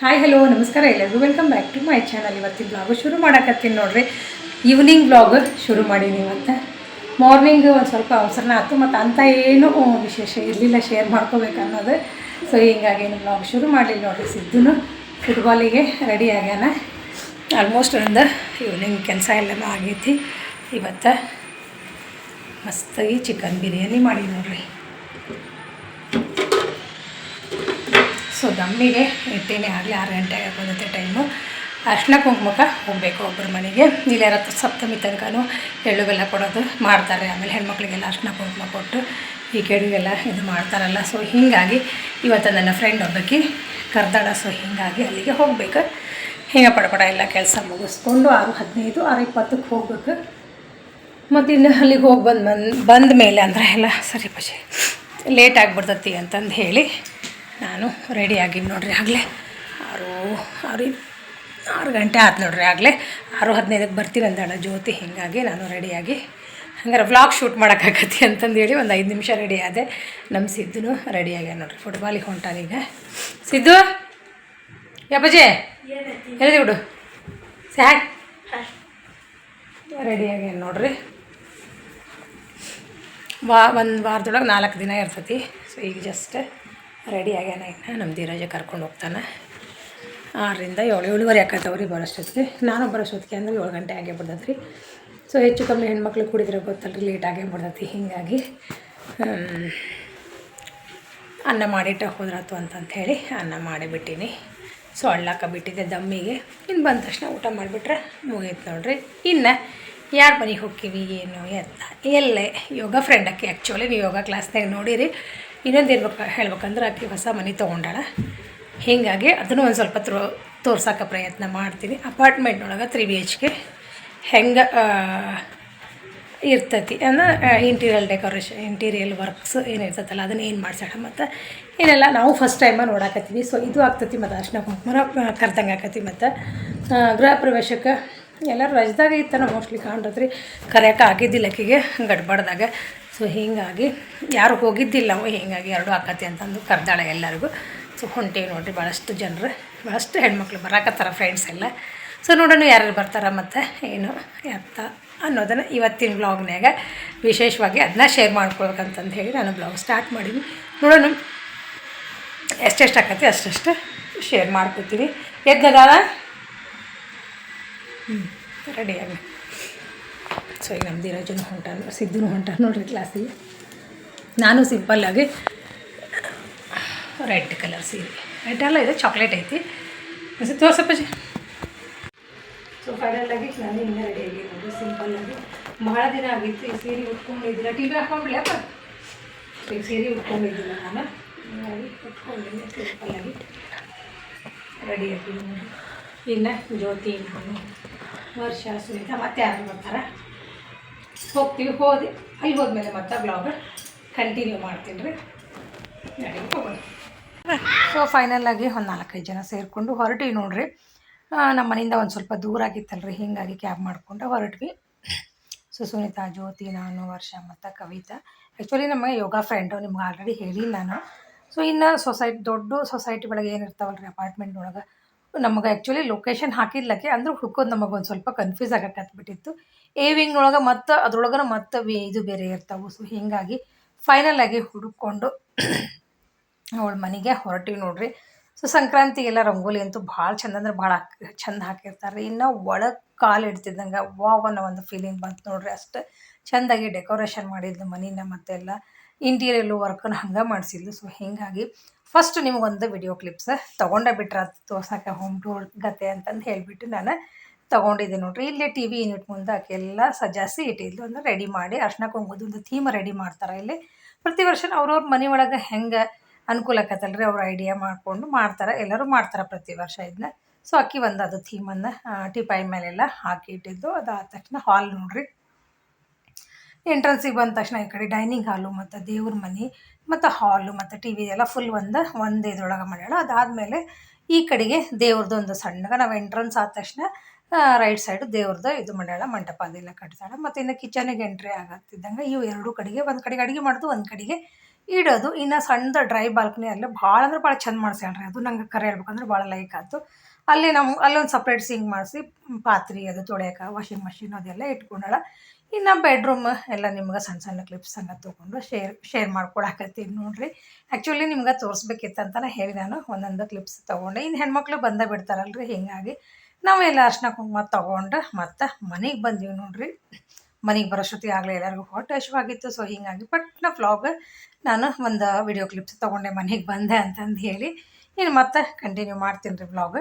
Hi hello ನಮಸ್ಕಾರ ಎಲ್ಲರಿಗೂ welcome back to my channel. ಇವತ್ತಿನ ಬ್ಲಾಗು ಶುರು ಮಾಡಕತ್ತೀನಿ ನೋಡ್ರಿ. ಈವ್ನಿಂಗ್ ಬ್ಲಾಗ್ ಶುರು ಮಾಡೀನಿ ಇವತ್ತು. ಮಾರ್ನಿಂಗ್ ಒಂದು ಸ್ವಲ್ಪ ಅವಸರನ ಆಯ್ತು, ಮತ್ತು ಅಂಥ ಏನೂ ವಿಶೇಷ ಇರಲಿಲ್ಲ ಶೇರ್ ಮಾಡ್ಕೋಬೇಕು ಅನ್ನೋದು. ಸೊ ಹಿಂಗಾಗಿ ಏನು ಬ್ಲಾಗ್ ಶುರು ಮಾಡಲಿಲ್ಲ ನೋಡ್ರಿ. ಸಿದ್ದು ಫುಟ್ಬಾಲಿಗೆ ರೆಡಿ ಆಗ್ಯಾನ. ಆಲ್ಮೋಸ್ಟ್ ಒಂದು ಈವ್ನಿಂಗ್ ಕೆಲಸ ಎಲ್ಲನೂ ಆಗೈತಿ. ಇವತ್ತು ಮಸ್ತಾಗಿ ಚಿಕನ್ ಬಿರಿಯಾನಿ ಮಾಡಿ ನೋಡ್ರಿ. ಸೊ ದಮ್ಮಿಗೆ ಇಟ್ಟೇನೆ ಆಗಲಿ 6 ಗಂಟೆಗೆ ಬಂದೈತೆ ಟೈಮು. ಅರ್ಶಿನ ಕುಂಕುಮಕ್ಕೆ ಹೋಗಬೇಕು ಒಬ್ಬರ ಮನೆಗೆ. ಇಲ್ಲಿ ರಥ ಸಪ್ತಮಿ ತನಕನೂ ಎಳ್ಳು ಬೆಲ್ಲ ಕೊಡೋದು ಮಾಡ್ತಾರೆ. ಆಮೇಲೆ ಹೆಣ್ಮಕ್ಳಿಗೆಲ್ಲ ಅರ್ಶಿನ ಕುಂಕುಮ ಕೊಟ್ಟು ಈ ಕೆಡಿಗೆಲ್ಲ ಇದು ಮಾಡ್ತಾರಲ್ಲ. ಸೊ ಹೀಗಾಗಿ ಇವತ್ತು ನನ್ನ ಫ್ರೆಂಡ್ ಒಬ್ಬಕ್ಕೆ ಕರ್ದಾಡ. ಸೊ ಹೀಗಾಗಿ ಅಲ್ಲಿಗೆ ಹೋಗ್ಬೇಕು. ಹಿಂಗೆ ಪಡಪಡ ಎಲ್ಲ ಕೆಲಸ ಮುಗಿಸ್ಕೊಂಡು 6:15 6:20ಕ್ಕೆ ಹೋಗ್ಬೇಕು. ಮತ್ತು ಇನ್ನು ಅಲ್ಲಿಗೆ ಹೋಗಿ ಬಂದ ಮೇಲೆ ಅಂದರೆ ಎಲ್ಲ ಸರಿ ಪಚೆ ಲೇಟ್ ಆಗಿಬಿಡ್ತತಿ ಅಂತಂದು ಹೇಳಿ ನಾನು ರೆಡಿಯಾಗಿನಿ ನೋಡ್ರಿ. ಆಗಲೇ 6 ಗಂಟೆ ಆಯ್ತು ನೋಡ್ರಿ. ಆಗಲೇ 6:15ಕ್ಕೆ ಬರ್ತೀನಿ ಅಂದಾಳ ಜ್ಯೋತಿ. ಹೀಗಾಗಿ ನಾನು ರೆಡಿಯಾಗಿ ಹಂಗಾರೆ ವ್ಲಾಗ್ ಶೂಟ್ ಮಾಡೋಕ್ಕಾಗತ್ತೆ ಅಂತಂದೇಳಿ ಒಂದು 5 ನಿಮಿಷ ರೆಡಿ ಆದೆ. ನಮ್ಮ ಸಿದ್ದು ರೆಡಿಯಾಗ್ಯ ನೋಡ್ರಿ. ಫುಟ್ಬಾಲಿಗೆ ಹೊಂಟಾನೀಗ ಸಿದ್ದು. ಯಪ್ಪಜೆ ಹೇಳಿದೆ ಬಿಡು ಸ್ಯಾಕ್ ರೆಡಿಯಾಗ್ಯ ನೋಡ್ರಿ. ಒಂದು ವಾರದೊಳಗೆ 4 ದಿನ ಇರ್ತೈತಿ. ಸೊ ಈಗ ಜಸ್ಟ್ ರೆಡಿ ಆಗ್ಯಾನ. ಇನ್ನು ನಮ್ಮ ಧೀರಜ ಕರ್ಕೊಂಡು ಹೋಗ್ತಾನೆ. 6ರಿಂದ 7 7:30 ಆಕತ್ತವ್ರಿ ಬರೋಷ್ಟೊತ್ತಿಗೆ. ನಾನು ಬರೋಷ್ಟೊತ್ತಿಗೆ ಅಂದರೆ 7 ಗಂಟೆ ಆಗೇ ಬಿಡ್ತೈತೆ ರೀ. ಸೊ ಹೆಚ್ಚು ಕಮ್ಮಿ ಹೆಣ್ಮಕ್ಳು ಕುಡಿದ್ರೆ ಗೊತ್ತಲ್ರಿ, ಲೇಟ್ ಆಗೇ ಬಿಡ್ತೈತಿ. ಹೀಗಾಗಿ ಅನ್ನ ಮಾಡಿಟ್ಟು ಹೋದ್ರಾತು ಅಂತಂಥೇಳಿ ಅನ್ನ ಮಾಡಿಬಿಟ್ಟಿನಿ. ಸೊ ಅಳ್ಳಾಕ ಬಿಟ್ಟಿದ್ದೆ ದಮ್ಮಿಗೆ. ಇನ್ನು ಬಂದ ತಕ್ಷಣ ಊಟ ಮಾಡಿಬಿಟ್ರೆ ಮುಗೀತು ನೋಡ್ರಿ. ಇನ್ನು ಯಾರು ಮನೆಗೆ ಹೋಗ್ತೀವಿ ಏನು ಎತ್ತ ಎಲ್ಲೇ ಯೋಗ ಫ್ರೆಂಡ್ ಆಕಿ. ಆ್ಯಕ್ಚುಲಿ ನೀವು ಯೋಗ ಕ್ಲಾಸ್ನಾಗ ನೋಡಿರಿ. ಇನ್ನೊಂದು ಹೇಳ್ಬೇಕಂದ್ರೆ ಆಕೆ ಹೊಸ ಮನೆ ತೊಗೊಂಡಾಳ. ಹೀಗಾಗಿ ಅದನ್ನು ಒಂದು ಸ್ವಲ್ಪ ತೋರ್ಸೋಕೆ ಪ್ರಯತ್ನ ಮಾಡ್ತೀನಿ. ಅಪಾರ್ಟ್ಮೆಂಟ್ನೊಳಗೆ 3 BHK ಹೆಂಗೆ ಇರ್ತೈತಿ ಅಂದರೆ ಇಂಟೀರಿಯಲ್ ಡೆಕೋರೇಷನ್, ಇಂಟೀರಿಯಲ್ ವರ್ಕ್ಸ್ ಏನಿರ್ತೈತಲ್ಲ ಅದನ್ನು ಏನು ಮಾಡ್ಸಾಳ ಮತ್ತು ಏನೆಲ್ಲ ನಾವು ಫಸ್ಟ್ ಟೈಮ ನೋಡಾಕತ್ತೀವಿ. ಸೊ ಇದು ಆಗ್ತೈತಿ. ಮತ್ತು ಅರ್ಶಿನ ಕುಂಕುಮ ಕರ್ದಂಗೆ ಆಕತಿ. ಮತ್ತು ಗೃಹ ಪ್ರವೇಶಕ್ಕೆ ಎಲ್ಲರೂ ರಜದಾಗ ಇತ್ತನ ಮೋಸ್ಟ್ಲಿ ಕಾಣ್ತೈತ್ರಿ. ಕರೆಯೋಕೆ ಆಗಿದ್ದಿಲ್ಲ ಆಕೆಗೆ ಗಡ್ಬಡ್ದಾಗ. ಸೊ ಹೀಗಾಗಿ ಯಾರು ಹೋಗಿದ್ದಿಲ್ಲ ನಾವು. ಹೀಗಾಗಿ 2 ಆಕತಿ ಅಂತಂದು ಕರ್ದಾಳೆ ಎಲ್ಲರಿಗೂ. ಸೊ ಹೊಂಟೇವಿ ನೋಡಿರಿ. ಭಾಳಷ್ಟು ಜನರು, ಭಾಳಷ್ಟು ಹೆಣ್ಮಕ್ಳು ಬರಾಕತ್ತಾರ, ಫ್ರೆಂಡ್ಸ್ ಎಲ್ಲ. ಸೊ ನೋಡೋಣ ಯಾರು ಬರ್ತಾರೆ ಮತ್ತು ಏನು ಎತ್ತ ಅನ್ನೋದನ್ನು ಇವತ್ತಿನ ಬ್ಲಾಗ್ನಾಗ ವಿಶೇಷವಾಗಿ ಅದನ್ನ ಶೇರ್ ಮಾಡ್ಕೊಳ್ಬೇಕಂತಂದು ಹೇಳಿ ನಾನು ಬ್ಲಾಗ್ ಸ್ಟಾರ್ಟ್ ಮಾಡೀನಿ. ನೋಡೋಣ ಎಷ್ಟೆಷ್ಟು ಆಕತಿ ಅಷ್ಟಷ್ಟು ಶೇರ್ ಮಾಡ್ಕೊತೀನಿ. ಎದ್ದದಾಳ ರೆಡಿಯಾಗಿ. ಸೊ ಈಗ ನಮ್ಮ ಧೀರಜನು ಹೊಂಟಾನು, ಸಿದ್ದನು ಹೊಂಟಾನು ನೋಡ್ರಿ ಕ್ಲಾಸಿಗೆ. ನಾನು ಸಿಂಪಲ್ಲಾಗಿ ರೆಡ್ ಕಲರ್ ಸೀರೆ, ರೆಡ್ ಎಲ್ಲ ಇದೆ, ಚಾಕ್ಲೇಟ್ ಐತಿ ತೋರ್ಸಪ್ಪ. ಸೊ ಫೈನಲಾಗಿ ನಾನು ಇನ್ನೂ ರೆಡಿಯಾಗಿ ನೋಡಿ ಸಿಂಪಲ್ಲಾಗಿ. ಭಾಳ ದಿನ ಆಗಿತ್ತು ಈ ಸೀರೆ ಉಟ್ಕೊಂಡಿದ್ದಿಲ್ಲ. ಟಿವಿ ಹಾಕ್ಕೊಂಡ್ಲಪ್ಪ. ಈಗ ಸೀರೆ ಉಟ್ಕೊಂಡಿದ್ದಿಲ್ಲ ನಾನು, ಹಾಗಾಗಿ ಉಟ್ಕೊಂಡಿದ್ದೆ ಸಿಂಪಲ್ಲಾಗಿ ರೆಡಿಯಾಗಿ ನೋಡಿ. ಇನ್ನು ಜ್ಯೋತಿ, ನಾನು, ವರ್ಷ, ಸುನೀತಾ ಮತ್ತೆ ಯಾರು ಬರ್ತಾರೆ ಹೋಗ್ತೀವಿ. ಅಲ್ಲಿ ಹೋದ್ಮೇಲೆ ಮತ್ತೆ ಬ್ಲಾಗ್ ಕಂಟಿನ್ಯೂ ಮಾಡ್ತೀನಿ ರೀ. ನಡಿ ಹೋಗೋಣ. ಸೊ ಫೈನಲಾಗಿ ಒಂದು 4-5 ಜನ ಸೇರಿಕೊಂಡು ಹೊರಟಿವಿ ನೋಡ್ರಿ. ನಮ್ಮ ಮನೆಯಿಂದ ಒಂದು ಸ್ವಲ್ಪ ದೂರ ಆಗಿತ್ತಲ್ರಿ, ಹೀಗಾಗಿ ಕ್ಯಾಬ್ ಮಾಡಿಕೊಂಡು ಹೊರಟ್ವಿ. ಸೊ ಸುನೀತಾ, ಜ್ಯೋತಿ, ನಾನು, ವರ್ಷ ಮತ್ತು ಕವಿತಾ. ಆ್ಯಕ್ಚುಲಿ ನಮ್ಮ ಯೋಗ ಫ್ರೆಂಡು, ನಿಮ್ಗೆ ಆಲ್ರೆಡಿ ಹೇಳಿ ನಾನು. ಸೊ ಇನ್ನು ದೊಡ್ಡ ಸೊಸೈಟಿ ಒಳಗೆ ಏನಿರ್ತಾವಲ್ರಿ ಅಪಾರ್ಟ್ಮೆಂಟ್ನೊಳಗೆ, ನಮಗೆ ಆ್ಯಕ್ಚುಲಿ ಲೊಕೇಶನ್ ಹಾಕಿದ್ಲಕ್ಕೆ ಅಂದ್ರೆ ಹುಡ್ಕೋದು ನಮಗೊಂದು ಸ್ವಲ್ಪ ಕನ್ಫ್ಯೂಸ್ ಆಗಕತ್ಬಿಟ್ಟಿತ್ತು. ವಿಂಗ್ನೊಳಗೆ ಮತ್ತು ಅದ್ರೊಳಗೆ ಮತ್ತು ಇದು ಬೇರೆ ಇರ್ತಾವೆ. ಸೊ ಹೀಗಾಗಿ ಫೈನಲಾಗಿ ಹುಡುಕೊಂಡು ಅವಳ ಮನೆಗೆ ಹೊರಟಿವಿ ನೋಡ್ರಿ. ಸೊ ಸಂಕ್ರಾಂತಿಗೆಲ್ಲ ರಂಗೋಲಿ ಅಂತೂ ಭಾಳ ಚಂದ ಅಂದ್ರೆ ಭಾಳ ಚಂದ ಹಾಕಿರ್ತಾರೆ. ಇನ್ನು ಒಳಗೆ ಕಾಲು ಇಡ್ತಿದ್ದಂಗೆ ವಾವ್ ಅನ್ನೋ ಒಂದು ಫೀಲಿಂಗ್ ಬಂತು ನೋಡ್ರಿ. ಅಷ್ಟು ಚೆಂದಾಗಿ ಡೆಕೋರೇಷನ್ ಮಾಡಿದ್ಲು ಮನೇನ, ಮತ್ತೆಲ್ಲ ಇಂಟೀರಿಯಲ್ಲು ವರ್ಕನ್ನು ಹಂಗೆ ಮಾಡಿಸಿದ್ಲು. ಸೊ ಹೀಗಾಗಿ ಫಸ್ಟ್ ನಿಮಗೊಂದು ವಿಡಿಯೋ ಕ್ಲಿಪ್ಸ್ ತೊಗೊಂಡೇ ಬಿಟ್ರೆ ಅದು ತೋರ್ಸೋಕೆ ಹೋಮ್ ಟೂರ್ ಗತೆ ಅಂತಂದು ಹೇಳಿಬಿಟ್ಟು ನಾನು ತೊಗೊಂಡಿದ್ದೆ ನೋಡ್ರಿ. ಇಲ್ಲಿ TV ಯೂನಿಟ್ ಮುಂದೆ ಆಕೆಲ್ಲ ಸಜಾಯಿಸಿ ಇಟ್ಟಿದ್ಲು, ಅಂದರೆ ರೆಡಿ ಮಾಡಿ ಅರ್ಶಿನ ಕುಂಕುಮದ ಒಂದು ಥೀಮ್ ರೆಡಿ ಮಾಡ್ತಾರೆ. ಇಲ್ಲಿ ಪ್ರತಿ ವರ್ಷ ಅವ್ರವ್ರ ಮನೆ ಒಳಗೆ ಹೆಂಗೆ ಅನುಕೂಲ ಆಕತ್ತಲ್ರಿ ಅವ್ರ ಐಡಿಯಾ ಮಾಡಿಕೊಂಡು ಮಾಡ್ತಾರೆ. ಎಲ್ಲರೂ ಮಾಡ್ತಾರೆ ಪ್ರತಿ ವರ್ಷ ಇದನ್ನ. ಸೊ ಅಕ್ಕಿ ಒಂದು ಅದು ಥೀಮನ್ನು ಟಿಪಾಯಿ ಮೇಲೆಲ್ಲ ಹಾಕಿ ಇಟ್ಟಿದ್ದು. ಅದಾದ ತಕ್ಷಣ ಹಾಲ್ ನೋಡ್ರಿ. ಎಂಟ್ರೆನ್ಸಿಗೆ ಬಂದ ತಕ್ಷಣ ಈ ಕಡೆ ಡೈನಿಂಗ್ ಹಾಲು ಮತ್ತು ದೇವ್ರ ಮನೆ ಮತ್ತು ಹಾಲು ಮತ್ತು TV ಎಲ್ಲ ಫುಲ್ ಒಂದು ಇದ್ರೊಳಗೆ ಮಾಡ್ಯಾಳ. ಅದಾದಮೇಲೆ ಈ ಕಡೆಗೆ ದೇವ್ರದ್ದು ಒಂದು ಸಣ್ಣಗೆ ನಾವು ಎಂಟ್ರೆನ್ಸ್ ಆದ ತಕ್ಷಣ ರೈಟ್ ಸೈಡು ದೇವ್ರದ್ದು ಇದು ಮಾಡ್ಯಾಳ, ಮಂಟಪ ಅದೆಲ್ಲ ಕಟ್ತಾಳೆ. ಮತ್ತು ಇನ್ನು ಕಿಚನಿಗೆ ಎಂಟ್ರಿ ಆಗತ್ತಿದ್ದಂಗೆ ಇವು 2 ಕಡೆಗೆ, ಒಂದು ಕಡೆಗೆ ಅಡುಗೆ ಮಾಡೋದು, ಒಂದು ಕಡೆಗೆ ಇಡೋದು. ಇನ್ನು ಸಣ್ಣದು ಡ್ರೈ ಬಾಲ್ಕನಿ ಅಲ್ಲೇ ಭಾಳ ಅಂದ್ರೆ ಭಾಳ ಚಂದ ಮಾಡ್ಸ್ಯಾಳ್ರಿ. ಅದು ನಂಗೆ ಕರೆ ಹೇಳ್ಬೇಕಂದ್ರೆ ಭಾಳ ಲೈಕ್ ಆಯ್ತು. ಅಲ್ಲಿ ನಾವು ಅಲ್ಲೊಂದು ಸಪ್ರೇಟ್ ಸಿಂಕ್ ಮಾಡಿಸಿ ಪಾತ್ರೆ ಅದು ತೊಳೆಯೋಕೆ ವಾಷಿಂಗ್ ಮಷಿನ್ ಅದೆಲ್ಲ ಇಟ್ಕೊಂಡಾಳ. ಇನ್ನು ಬೆಡ್ರೂಮ್ ಎಲ್ಲ ನಿಮ್ಗೆ ಸಣ್ಣ ಸಣ್ಣ ಕ್ಲಿಪ್ಸ್ ಹಂಗೆ ತೊಗೊಂಡು ಶೇರ್ ಮಾಡ್ಕೊಳಕತ್ತೀನಿ ನೋಡಿರಿ. ಆ್ಯಕ್ಚುಲಿ ನಿಮ್ಗೆ ತೋರಿಸ್ಬೇಕಿತ್ತಂತ ಹೇಳಿ ನಾನು ಒಂದೊಂದು ಕ್ಲಿಪ್ಸ್ ತೊಗೊಂಡೆ. ಇನ್ನು ಹೆಣ್ಮಕ್ಳು ಬಂದೇ ಬಿಡ್ತಾರಲ್ರಿ, ಹೀಗಾಗಿ ನಾವೆಲ್ಲ ಅರ್ಶಿನ ಕುಂಕುಮ ತೊಗೊಂಡು ಮತ್ತು ಮನೆಗೆ ಬಂದೀವಿ ನೋಡಿರಿ. ಮನೆಗೆ ಬರೋಷ್ಟೊತ್ತಿಗೆ ಆಗಲೇ ಎಲ್ಲರಿಗೂ ಹೊಟ್ಟೆ ಹಸಿವಾಗಿತ್ತು. ಸೊ ಹೀಗಾಗಿ ಪಟ್ನ ವ್ಲಾಗ್ ನಾನು ಒಂದು ವಿಡಿಯೋ ಕ್ಲಿಪ್ಸ್ ತೊಗೊಂಡೆ ಮನೆಗೆ ಬಂದೆ ಅಂತಂದು ಹೇಳಿ ಇನ್ನು ಮತ್ತೆ ಕಂಟಿನ್ಯೂ ಮಾಡ್ತೀನಿ ರೀ ವ್ಲಾಗ್.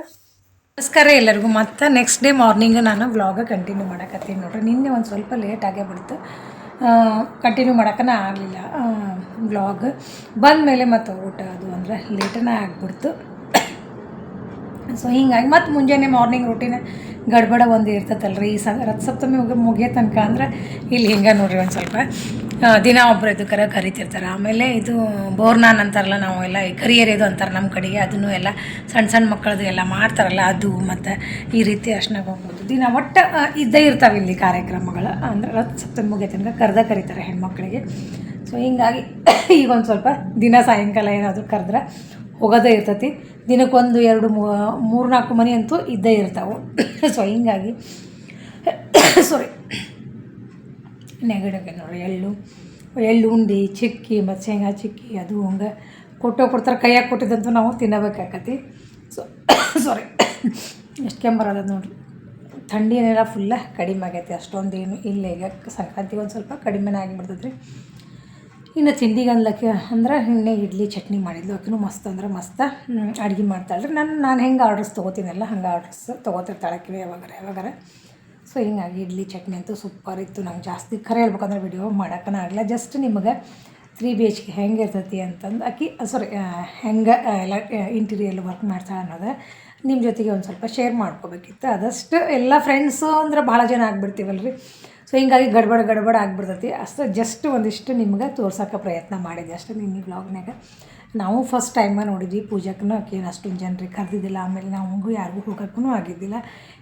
ನಮಸ್ಕಾರ ಎಲ್ಲರಿಗೂ. ಮತ್ತು ನೆಕ್ಸ್ಟ್ ಡೇ ಮಾರ್ನಿಂಗ್ ನಾನು ವ್ಲಾಗ ಕಂಟಿನ್ಯೂ ಮಾಡಕತ್ತೀನಿ ನೋಡಿರಿ. ನಿನ್ನೆ ಒಂದು ಸ್ವಲ್ಪ ಲೇಟ್ ಆಗೇ ಬಿಡ್ತು, ಕಂಟಿನ್ಯೂ ಮಾಡೋಕ್ಕನೇ ಆಗಲಿಲ್ಲ ವ್ಲಾಗ್. ಬಂದಮೇಲೆ ಮತ್ತು ಊಟ ಅದು ಅಂದರೆ ಲೇಟನೇ ಆಗಿಬಿಡ್ತು. ಸೊ ಹೀಗಾಗಿ ಮತ್ತು ಮುಂಜಾನೆ ಮಾರ್ನಿಂಗ್ ರೂಟೀನ್ ಗಡ್ಬಡ ಒಂದು ಇರ್ತೈತಲ್ರಿ. ಈ ರಥಸಪ್ತಮಿ ಮುಗಿಯೋ ತನಕ ಅಂದ್ರೆ ಇಲ್ಲಿ ಹಿಂಗೆ ನೋಡ್ರಿ ಒಂದು ಸ್ವಲ್ಪ ದಿನ ಒಬ್ಬರು ಇದು ಕರಿತಿರ್ತಾರೆ. ಆಮೇಲೆ ಇದು ಬೋರ್ನಾನ್ ಅಂತಾರಲ್ಲ, ನಾವು ಎಲ್ಲ ಕರಿಯರಿಯೋದು ಅಂತಾರೆ ನಮ್ಮ ಕಡೆಗೆ. ಅದನ್ನು ಎಲ್ಲ ಸಣ್ಣ ಸಣ್ಣ ಮಕ್ಕಳದು ಎಲ್ಲ ಮಾಡ್ತಾರಲ್ಲ ಅದು. ಮತ್ತು ಈ ರೀತಿ ಅರ್ಶಿನ ಹೋಗ್ಬೋದು ದಿನ ಒಟ್ಟು ಇದ್ದೇ ಇರ್ತಾವೆ ಇಲ್ಲಿ ಕಾರ್ಯಕ್ರಮಗಳು. ಅಂದರೆ ರಥಸಪ್ತಮಿ ಮುಗಿಯೋ ತನಕ ಕರೀತಾರೆ ಹೆಣ್ಮಕ್ಳಿಗೆ. ಸೊ ಹೀಗಾಗಿ ಈಗ ಒಂದು ಸ್ವಲ್ಪ ದಿನ ಸಾಯಂಕಾಲ ಏನಾದರೂ ಕರೆದ್ರೆ ಹೋಗೋದೇ ಇರ್ತೈತಿ. ದಿನಕ್ಕೊಂದು 2-3-4 ಮನೆ ಅಂತೂ ಇದ್ದೇ ಇರ್ತಾವೆ. ಸೊ ಹೀಗಾಗಿ ನೆಗಡಿಗೆ ನೋಡಿ ಎಳ್ಳು ಉಂಡೆ ಚಿಕ್ಕಿ ಮತ್ತು ಶೇಂಗಾ ಚಿಕ್ಕಿ ಅದು ಹಂಗೆ ಕೊಡ್ತಾರೆ. ಕೈಯಾಗಿ ಕೊಟ್ಟಿದ್ದಂತೂ ನಾವು ತಿನ್ನಬೇಕಾಕತಿ. ಸೊ ಎಷ್ಟು ಕೆಂಬರೋದು ನೋಡಿರಿ. ಥಂಡಿನೆಲ್ಲ ಫುಲ್ಲ ಕಡಿಮೆ ಆಗೈತಿ, ಅಷ್ಟೊಂದೇನು ಇಲ್ಲ. ಈಗ ಸಂಕ್ರಾಂತಿಗೆ ಒಂದು ಸ್ವಲ್ಪ ಕಡಿಮೆನೇ ಆಗಿಬಿಡ್ತೈತೆ ರೀ. ಇನ್ನು ತಿಂಡಿಗೆ ಅನ್ಲಕ್ಕೆ ಅಂದ್ರೆ ಇನ್ನೇ ಇಡ್ಲಿ ಚಟ್ನಿ ಮಾಡಿದ್ಲು. ಆಕಿನೂ ಮಸ್ತ್ ಅಂದ್ರೆ ಮಸ್ತ್ ಅಡುಗೆ ಮಾಡ್ತಾಳೆ ರೀ. ನಾನು ಹೆಂಗೆ ಆರ್ಡ್ರಸ್ ತೊಗೋತೀನಲ್ಲ ಹಂಗೆ ಆರ್ಡ್ರಸ್ ತೊಗೋತಿರ್ತಾಳೆ ಆಕೆ ಯಾವಾಗಾರ. ಸೊ ಹಿಂಗಾಗಿ ಇಡ್ಲಿ ಚಟ್ನಿ ಅಂತೂ ಸೂಪರ್ ಇತ್ತು. ನಂಗೆ ಜಾಸ್ತಿ ಖರೆ ಹೇಳ್ಬೇಕಂದ್ರೆ ವಿಡಿಯೋ ಮಾಡೋಕ್ಕನ ಆಗಲ್ಲ. ಜಸ್ಟ್ ನಿಮಗೆ 3 BHK ಹೆಂಗೆ ಇರ್ತೈತಿ ಅಂತಂದು ಆಕಿ ಹೆಂಗೆ ಎಲ್ಲ ಇಂಟೀರಿಯಲ್ ವರ್ಕ್ ಮಾಡ್ತಾಳೆ ಅನ್ನೋದು ನಿಮ್ಮ ಜೊತೆಗೆ ಒಂದು ಸ್ವಲ್ಪ ಶೇರ್ ಮಾಡ್ಕೋಬೇಕಿತ್ತು. ಅದಷ್ಟು ಎಲ್ಲ ಫ್ರೆಂಡ್ಸು ಅಂದ್ರೆ ಭಾಳ ಜನ ಆಗಿಬಿಡ್ತೀವಲ್ರಿ. ಸೊ ಹಿಂಗಾಗಿ ಗಡ್ಬಡ ಆಗಿಬಿಡ್ತೈತಿ. ಅಷ್ಟು ಜಸ್ಟ್ ಒಂದಿಷ್ಟು ನಿಮ್ಗೆ ತೋರ್ಸೋಕೆ ಪ್ರಯತ್ನ ಮಾಡಿದೆ ಅಷ್ಟೇ ನಿನ್ನೆ ವ್ಲಾಗ್ನಾಗ. ನಾವು ಫಸ್ಟ್ ಟೈಮ ನೋಡಿದ್ವಿ ಪೂಜಕ್ಕೂ ಆಕೇನು ಅಷ್ಟೊಂದು ಜನರಿಗೆ ಕರೆದಿದ್ದಿಲ್ಲ. ಆಮೇಲೆ ನಮಗೂ ಯಾರಿಗೂ ಹೋಗೋಕ್ಕೂ ಆಗಿದ್ದಿಲ್ಲ.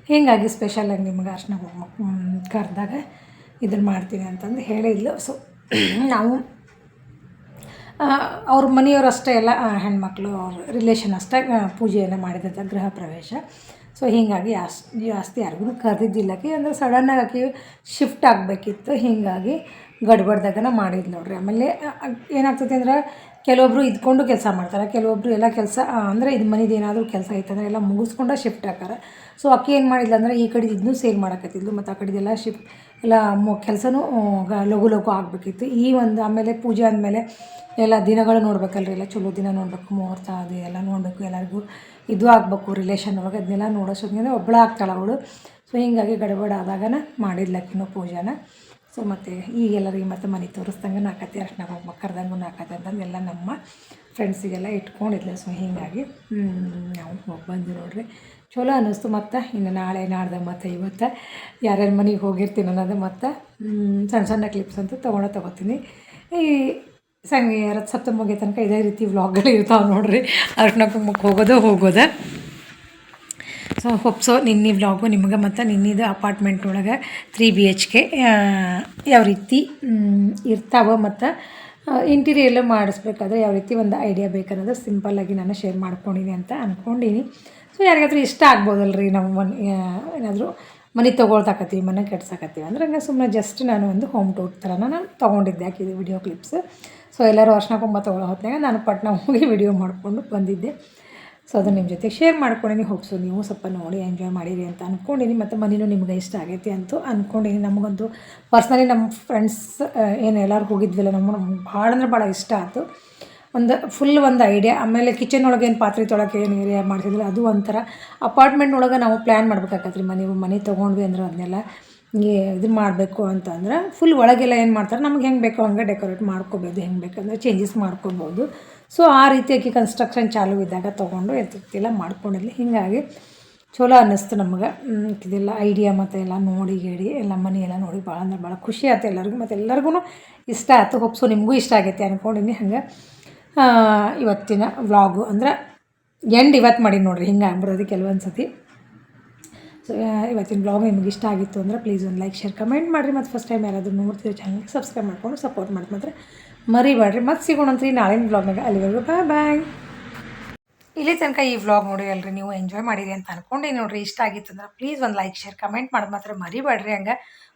ಹೀಗಾಗಿ ಸ್ಪೆಷಲಾಗಿ ನಿಮ್ಗೆ ಅರ್ಶಿನ ಕರೆದಾಗ ಇದನ್ನು ಮಾಡ್ತೀನಿ ಅಂತಂದು ಹೇಳಿದ್ಲು. ಸೊ ನಾವು ಅವ್ರ ಮನೆಯವರಷ್ಟೇ ಎಲ್ಲ ಹೆಣ್ಮಕ್ಳು ಅವ್ರ ರಿಲೇಷನ್ ಅಷ್ಟೇ ಪೂಜೆಯನ್ನು ಮಾಡಿದಂಥ ಗೃಹ ಪ್ರವೇಶ. ಸೊ ಹೀಗಾಗಿ ಜಾಸ್ತಿ ಯಾರಿಗೂ ಕರೆದಿದ್ದಿಲ್ಲಕ್ಕೆ. ಅಂದರೆ ಸಡನ್ನಾಗಿ ಆಕೆ ಶಿಫ್ಟ್ ಆಗಬೇಕಿತ್ತು, ಹೀಗಾಗಿ ಗಡ್ಬಡ್ದಾಗನ ಮಾಡಿದ್ದು ನೋಡ್ರಿ. ಆಮೇಲೆ ಏನಾಗ್ತೈತಿ ಅಂದ್ರೆ ಕೆಲವೊಬ್ಬರು ಇದ್ಕೊಂಡು ಕೆಲಸ ಮಾಡ್ತಾರೆ, ಕೆಲವೊಬ್ಬರು ಎಲ್ಲ ಕೆಲಸ ಅಂದರೆ ಇದು ಮನೇದು ಏನಾದರೂ ಕೆಲಸ ಐತಂದ್ರೆ ಎಲ್ಲ ಮುಗಿಸ್ಕೊಂಡು ಶಿಫ್ಟ್ ಆಕಾರ. ಸೊ ಆಕೆ ಏನು ಮಾಡಿಲ್ಲ ಅಂದರೆ ಈ ಕಡೆ ಇದನ್ನೂ ಸೇಲ್ ಮಾಡೋಕತ್ತಿದ್ಲು ಮತ್ತು ಆ ಕಡೆದೆಲ್ಲ ಶಿಫ್ಟ್ ಎಲ್ಲ ಕೆಲಸನೂ ಲಘು ಆಗಬೇಕಿತ್ತು. ಈ ಒಂದು ಆಮೇಲೆ ಪೂಜೆ ಆದಮೇಲೆ ಎಲ್ಲ ದಿನಗಳು ನೋಡ್ಬೇಕಲ್ರಿ, ಎಲ್ಲ ಚಲೋ ದಿನ ನೋಡಬೇಕು, ಮುಹೂರ್ತ ಅದು ಎಲ್ಲ ನೋಡಬೇಕು, ಎಲ್ಲರಿಗೂ ಇದು ಆಗಬೇಕು ರಿಲೇಷನ್ ಒಳಗೆ. ಅದನ್ನೆಲ್ಲ ನೋಡೋಷ್ಟೊತ್ತಿಗೆ ಒಬ್ಬಳು ಆಗ್ತಾಳೆ ಅವಳು. ಸೊ ಹೀಗಾಗಿ ಗಡಬಡ ಆದಾಗನ ಮಾಡಿದ್ಲಕ್ಕಿನ್ನೂ ಪೂಜೆನ. ಸೊ ಮತ್ತು ಈಗೆಲ್ಲರಿಗೆ ಮತ್ತು ಮನೆ ತೋರಿಸ್ದಂಗೆ ನಾಲ್ಕತ್ತೆ ಅರ್ಶಿನ ಕುಂಕುಮ ಕರೆದಂಗೂ ನಾಲ್ಕತ್ತೆ ಅಂತಂದು ಎಲ್ಲ ನಮ್ಮ ಫ್ರೆಂಡ್ಸಿಗೆಲ್ಲ ಇಟ್ಕೊಂಡಿದ್ಲು. ಸೊ ಹೀಗಾಗಿ ನಾವು ಹೋಗಿ ಬಂದು ನೋಡ್ರಿ ಚಲೋ ಅನ್ನಿಸ್ತು. ಮತ್ತು ಇನ್ನು ನಾಳೆ ನಾಡ್ದು ಮತ್ತು ಇವತ್ತು ಯಾರ್ಯಾರ ಮನೆಗೆ ಹೋಗಿರ್ತೀನಿ ಅನ್ನೋದು ಮತ್ತು ಸಣ್ಣ ಕ್ಲಿಪ್ಸ್ ಅಂತೂ ತೊಗೋತೀನಿ. ಈ ರಥಸಪ್ತಮಿ ಮುಗಿಯೋ ತನಕ ಇದೇ ರೀತಿ ವ್ಲಾಗ್ಗಳು ಇರ್ತಾವೆ ನೋಡ್ರಿ, ಅರ್ಶಿನ ಕುಂಕುಮಕ್ಕೆ ಹೋಗೋದು. ಸೊ ನಿನ್ನೆ ವ್ಲಾಗು ನಿಮ್ಗೆ ಮತ್ತು ನಿನ್ನಿದು ಅಪಾರ್ಟ್ಮೆಂಟ್ ಒಳಗೆ 3 BHK ಯಾವ ರೀತಿ ಇರ್ತಾವೆ ಮತ್ತು ಇಂಟೀರಿಯರ್ ಮಾಡಿಸ್ಬೇಕಾದ್ರೆ ಯಾವ ರೀತಿ ಒಂದು ಐಡಿಯಾ ಬೇಕನ್ನೋದು ಸಿಂಪಲ್ಲಾಗಿ ನಾನು ಶೇರ್ ಮಾಡ್ಕೊಂಡಿನಿ ಅಂತ ಅಂದ್ಕೊಂಡೀನಿ. ಸೊ ಯಾರಿಗಾದ್ರೂ ಇಷ್ಟ ಆಗ್ಬೋದಲ್ರಿ. ನಮ್ಮ ಏನಾದರೂ ಮನೆ ತೊಗೊಳ್ತಾಕತ್ತೀವಿ, ಮನೆ ಕೆಡ್ಸಾಕತ್ತೀವಿ ಅಂದ್ರೆ ಹಂಗೆ ಸುಮ್ಮನೆ ಜಸ್ಟ್ ನಾನು ಒಂದು ಹೋಮ್ ಟೂರ್ ಥರ ನಾನು ತೊಗೊಂಡಿದ್ದೆ ಹಾಕಿದ್ದು ವಿಡಿಯೋ ಕ್ಲಿಪ್ಸ್. ಸೊ ಎಲ್ಲರೂ ಅರ್ಶಿನ ಕುಂಕುಮ ತೊಗೊಳ್ಳೋ ಹೊತ್ತಿನಾಗ ನಾನು ಪಟ್ನ ಹೋಗಿ ವಿಡಿಯೋ ಮಾಡಿಕೊಂಡು ಬಂದಿದ್ದೆ. ಸೊ ಅದು ನಿಮ್ಮ ಜೊತೆ ಶೇರ್ ಮಾಡ್ಕೊಂಡಿನಿ. ಹೋಪ್ಸು ನೀವು ಸ್ವಲ್ಪ ನೋಡಿ ಎಂಜಾಯ್ ಮಾಡಿರಿ ಅಂತ ಅಂದ್ಕೊಂಡಿನಿ. ಮತ್ತು ಮನೇನೂ ನಿಮ್ಗೆ ಇಷ್ಟ ಆಗೈತಿ ಅಂತೂ ಅಂದ್ಕೊಂಡಿನಿ. ನಮಗಂತೂ ಪರ್ಸ್ನಲಿ ನಮ್ಮ ಫ್ರೆಂಡ್ಸ್ ಏನು ಎಲ್ಲರೂ ಹೋಗಿದ್ವಿಲ್ಲ, ನಮಗೆ ಭಾಳ ಅಂದ್ರೆ ಭಾಳ ಇಷ್ಟ ಆಯಿತು. ಫುಲ್ ಒಂದು ಐಡಿಯಾ. ಆಮೇಲೆ ಕಿಚನ್ ಒಳಗೆ ಏನು ಪಾತ್ರೆ ತೊಳಕ್ಕೆ ಏನು ಏರಿಯಾ ಮಾಡ್ತಿದ್ದಿಲ್ಲ, ಅದು ಒಂಥರ ಅಪಾರ್ಟ್ಮೆಂಟ್ನೊಳಗೆ ನಾವು ಪ್ಲ್ಯಾನ್ ಮಾಡ್ಬೇಕಾಗತ್ತೆ ರೀ. ಮನೆ ತೊಗೊಂಡ್ವಿ ಅಂದ್ರೆ ಅದನ್ನೆಲ್ಲ ಇದು ಮಾಡಬೇಕು ಅಂತಂದ್ರೆ ಫುಲ್ ಒಳಗೆಲ್ಲ ಏನು ಮಾಡ್ತಾರೆ, ನಮ್ಗೆ ಹೆಂಗೆ ಬೇಕೋ ಹಂಗೆ ಡೆಕೋರೇಟ್ ಮಾಡ್ಕೋಬೋದು, ಹೆಂಗೆ ಬೇಕಂದ್ರೆ ಚೇಂಜಸ್ ಮಾಡ್ಕೊಬೋದು. ಸೊ ಆ ರೀತಿಯಾಗಿ ಕನ್ಸ್ಟ್ರಕ್ಷನ್ ಚಾಲೂ ಇದ್ದಾಗ ತೊಗೊಂಡು ಎಲ್ಲ ಮಾಡ್ಕೊಂಡಿದ್ಲಿ. ಹೀಗಾಗಿ ಚಲೋ ಅನ್ನಿಸ್ತು ನಮ್ಗೆ ಇದೆಲ್ಲ ಐಡಿಯಾ ಮತ್ತು ಎಲ್ಲ ನೋಡಿ ಎಲ್ಲ ಮನೆ ಎಲ್ಲ ನೋಡಿ ಭಾಳ ಅಂದ್ರೆ ಭಾಳ ಖುಷಿ ಆಯ್ತು ಎಲ್ಲರಿಗೂ. ಮತ್ತು ಎಲ್ಲರಿಗೂ ಇಷ್ಟ ಆಯ್ತು. ಹೋಪ್ಸು ನಿಮಗೂ ಇಷ್ಟ ಆಗೈತೆ ಅಂದ್ಕೊಂಡಿನಿ. ಹಂಗೆ ಇವತ್ತಿನ ವ್ಲಾಗು ಅಂದ್ರೆ ಇವತ್ತು ಮಾಡಿ ನೋಡಿರಿ ಹಿಂಗೆ ಆಗ್ಬಿಡೋದು ಕೆಲವೊಂದು ಸತಿ. ಸೊ ಇವತ್ತಿನ ಬ್ಲಾಗ್ ನಿಮ್ಗೆ ಇಷ್ಟ ಆಗಿತ್ತು ಅಂದರೆ ಪ್ಲೀಸ್ ಒಂದು ಲೈಕ್ ಶೇರ್ ಕಮೆಂಟ್ ಮಾಡಿರಿ. ಮತ್ತು ಫಸ್ಟ್ ಟೈಮ್ ಯಾರಾದರೂ ನೋಡ್ತೀವಿ ಚಾನಲ್ಗೆ ಸಬ್ಸ್ಕ್ರೈಬ್ ಮಾಡ್ಕೊಂಡು ಸಪೋರ್ಟ್ ಮಾಡಿ ಮಾತ್ರ ಮರಿಬೇಡ್ರಿ. ಮತ್ತು ಸಿಗೋಣಂತ್ರಿ ನಾಳಿನ ಬ್ಲಾಗ್ನಾಗ. ಅಲ್ಲಿವರೆಗೂ ಬಾಯ್. ಇಲ್ಲಿ ತನಕ ಈ ವ್ಲಾಗ್ ನೋಡಿ ಅಲ್ರಿ ನೀವು ಎಂಜಾಯ್ ಮಾಡಿರಿ ಅಂತ ಅನ್ಕೊಂಡು ನೋಡಿರಿ. ಇಷ್ಟ ಆಗಿತ್ತು ಅಂದ್ರೆ ಪ್ಲೀಸ್ ಒಂದು ಲೈಕ್ ಶೇರ್ ಕಮೆಂಟ್ ಮಾಡೋದು ಮಾತ್ರ ಮರಿಬೇಡ್ರಿ. ಹಂಗೆ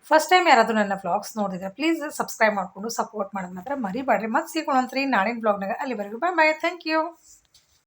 ಫಸ್ಟ್ ಟೈಮ್ ಯಾರಾದರೂ ನನ್ನ ವ್ಲಾಗ್ಸ್ ನೋಡಿದ್ರೆ ಪ್ಲೀಸ್ ಸಬ್ಸ್ಕ್ರೈಬ್ ಮಾಡಿಕೊಂಡು ಸಪೋರ್ಟ್ ಮಾಡೋದು ಮಾತ್ರ ಮರಿಬೇಡ್ರಿ. ಮತ್ತು ಸಿಗೋಣಂತ್ರಿ ನಾಳಿನ ಬ್ಲಾಗ್ನಾಗ. ಅಲ್ಲಿವರೆಗೂ ಬಾಯ್. Thank you.